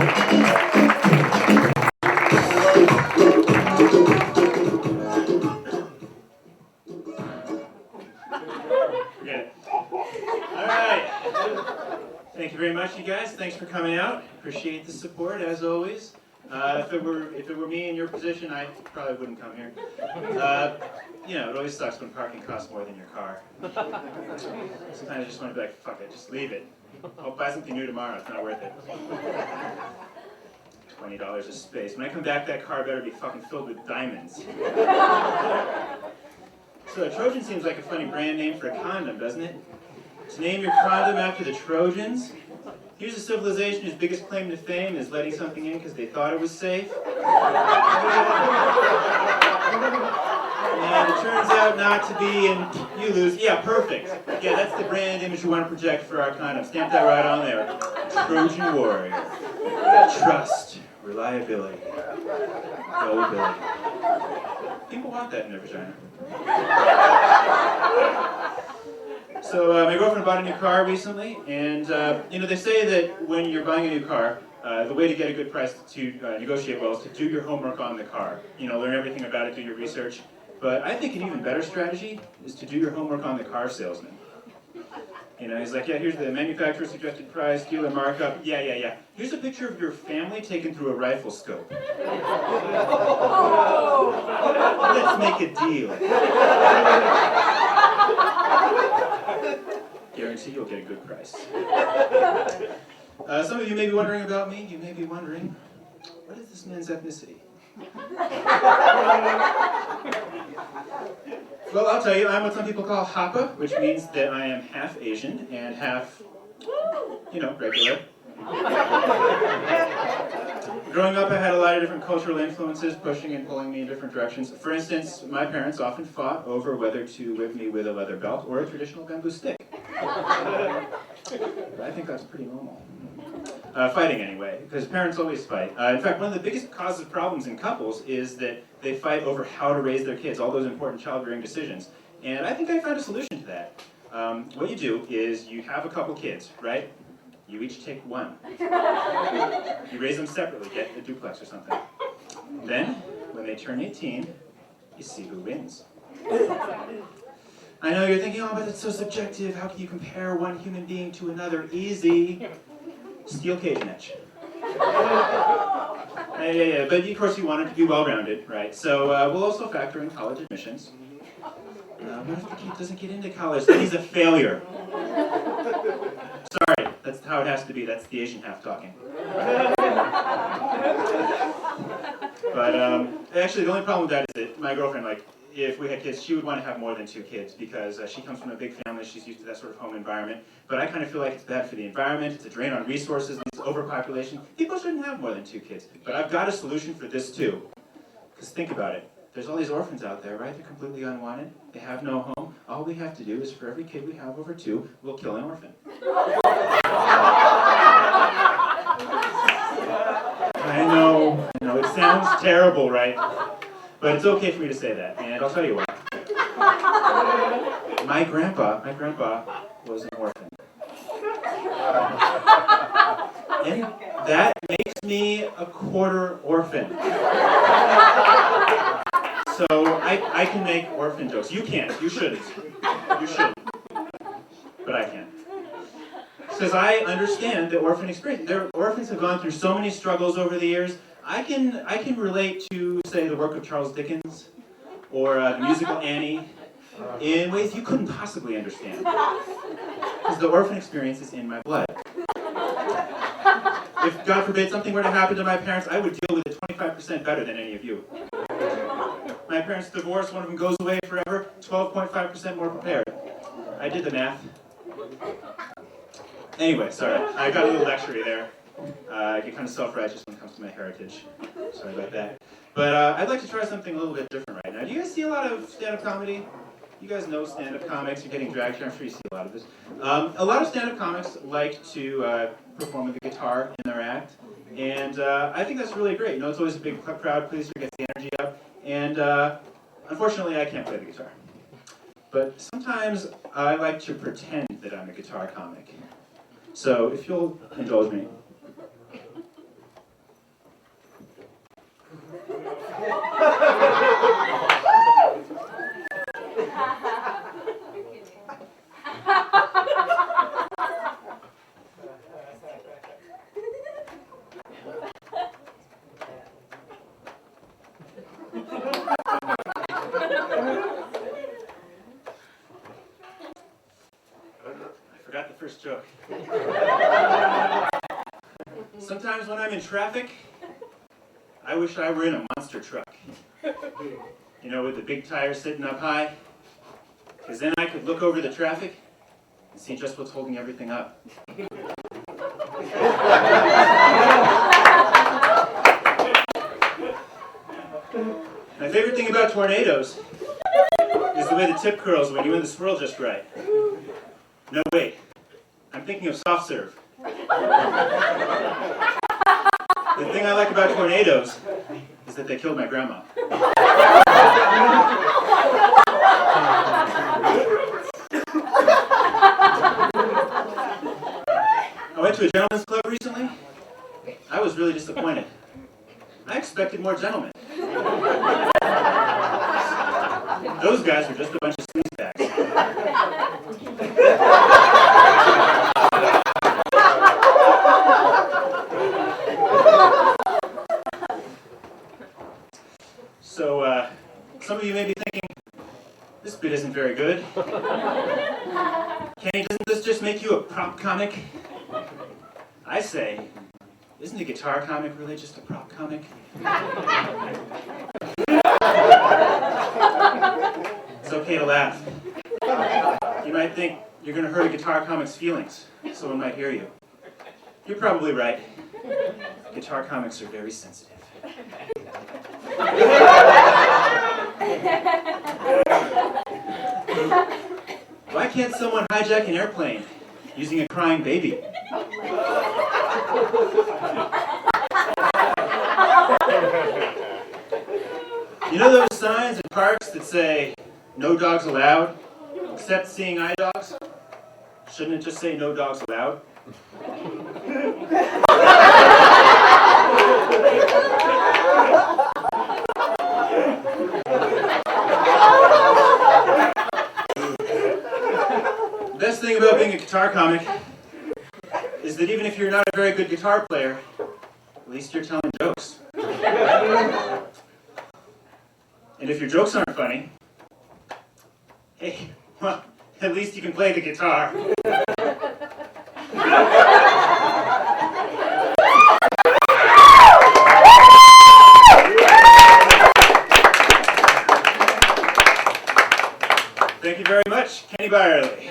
Thank you very much, you guys. Thanks for coming out. Appreciate the support, as always. If it were me in your position, I probably wouldn't come here. You know, it always sucks when parking costs more than your car. Sometimes I just want to be like, fuck it, just leave it. I'll buy something new tomorrow. It's not worth it. $20 a space. When I come back, that car better be fucking filled with diamonds. So Trojan seems like a funny brand name for a condom, doesn't it? To name your condom after the Trojans? Here's a civilization whose biggest claim to fame is letting something in because they thought it was safe. And it turns out not to be, and you lose. Yeah, perfect. Yeah, that's the brand image we want to project for our condom. Stamp that right on there. Trojan warrior. Trust. Reliability. Gullibility. People want that in their vagina. So my girlfriend bought a new car recently, and you know, they say that when you're buying a new car, the way to get a good price to negotiate well is to do your homework on the car. You know, learn everything about it, do your research. But I think an even better strategy is to do your homework on the car salesman. You know, he's like, yeah, here's the manufacturer suggested price, dealer markup, yeah. Here's a picture of your family taken through a rifle scope. Let's make a deal. Guarantee you'll get a good price. Some of you may be wondering about me. You may be wondering, what is this man's ethnicity? Well, I'll tell you, I'm what some people call Hapa, which means that I am half Asian and half, you know, regular. Growing up, I had a lot of different cultural influences pushing and pulling me in different directions. For instance, my parents often fought over whether to whip me with a leather belt or a traditional bamboo stick. I think that's pretty normal. Fighting anyway, because parents always fight. In fact, one of the biggest causes of problems in couples is that they fight over how to raise their kids, all those important child-rearing decisions. And I think I found a solution to that. What you do is you have a couple kids, right? You each take one. You raise them separately, get a duplex or something. Then, when they turn 18, you see who wins. I know you're thinking, oh, but it's so subjective. How can you compare one human being to another? Easy. Steel cage match. Yeah. But of course you want it to be well-rounded, right? So we'll also factor in college admissions. What if the kid doesn't get into college? Then he's a failure. Sorry, that's how it has to be. That's the Asian half talking. But actually, the only problem with that is that my girlfriend, like, if we had kids, she would want to have more than 2 kids because she comes from a big family. She's used to that sort of home environment. But I kind of feel like it's bad for the environment. It's a drain on resources. It's overpopulation. People shouldn't have more than 2 kids. But I've got a solution for this too. Because think about it. There's all these orphans out there, right? They're completely unwanted. They have no home. All we have to do is for every kid we have over 2, we'll kill an orphan. I know, it sounds terrible, right? But it's okay for me to say that, and I'll tell you why. My grandpa was an orphan. And that makes me a quarter orphan. So I can make orphan jokes. You can't. You shouldn't. You shouldn't. But I can. Because I understand the orphan experience. Orphans have gone through so many struggles over the years. I can relate to, say, the work of Charles Dickens or the musical Annie in ways you couldn't possibly understand. Because the orphan experience is in my blood. If, God forbid, something were to happen to my parents, I would deal with it 25% better than any of you. My parents divorced, one of them goes away forever, 12.5% more prepared. I did the math. Anyway, sorry, I got a little lecture there. I get kind of self-righteous when it comes to my heritage. Sorry about that. But I'd like to try something a little bit different right now. Do you guys see a lot of stand-up comedy? You guys know stand-up comics. You're getting dragged here. I'm sure you see a lot of this. A lot of stand-up comics like to perform with the guitar in their act. And I think that's really great. You know, it's always a big crowd pleaser, gets the energy up. And unfortunately, I can't play the guitar. But sometimes I like to pretend that I'm a guitar comic. So if you'll indulge me. first joke. Sometimes when I'm in traffic, I wish I were in a monster truck. You know, with the big tires sitting up high. Because then I could look over the traffic and see just what's holding everything up. My favorite thing about tornadoes is the way the tip curls when you end the swirl just right. No, wait. I'm thinking of soft serve. The thing I like about tornadoes is that they killed my grandma. I went to a gentleman's club recently. I was really disappointed. I expected more gentlemen. Those guys were just a bunch of sleazebags. So, some of you may be thinking, this bit isn't very good. Kenny, doesn't this just make you a prop comic? I say, isn't a guitar comic really just a prop comic? It's okay to laugh. You might think you're going to hurt a guitar comic's feelings. Someone might hear you. You're probably right. Guitar comics are very sensitive. Why can't someone hijack an airplane using a crying baby? You know those signs in parks that say, no dogs allowed, except seeing eye dogs? Shouldn't it just say no dogs allowed? The best thing about being a guitar comic is that even if you're not a very good guitar player, at least you're telling jokes. And if your jokes aren't funny, hey, well, at least you can play the guitar. Thank you very much, Kenny Byerly.